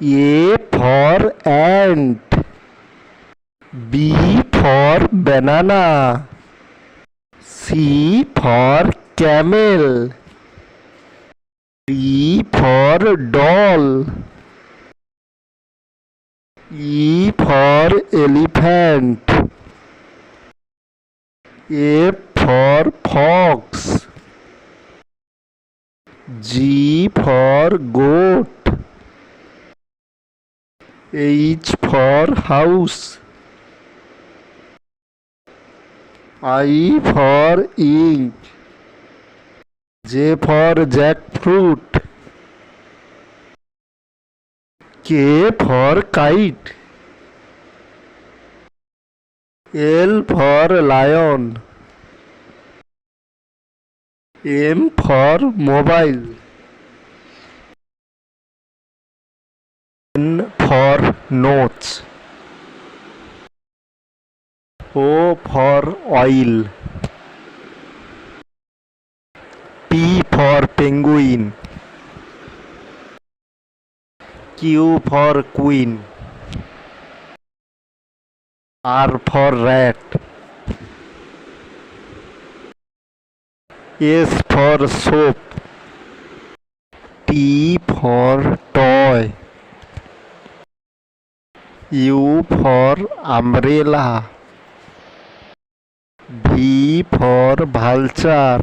A for ant. B for banana. C for camel. D for doll. E for elephant. F for fox. G for goat. H for house. I for ink. J for jackfruit. K for kite. L for lion. M for mobile. N for notes. O for oil. P for penguin. Q for queen. R for rat. S for soap. T for toy. U for umbrella. V for vulture.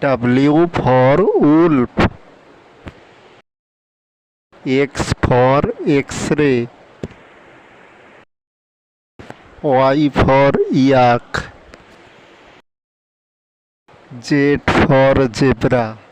W for wolf. X for X-ray. Y for yak. Z for zebra.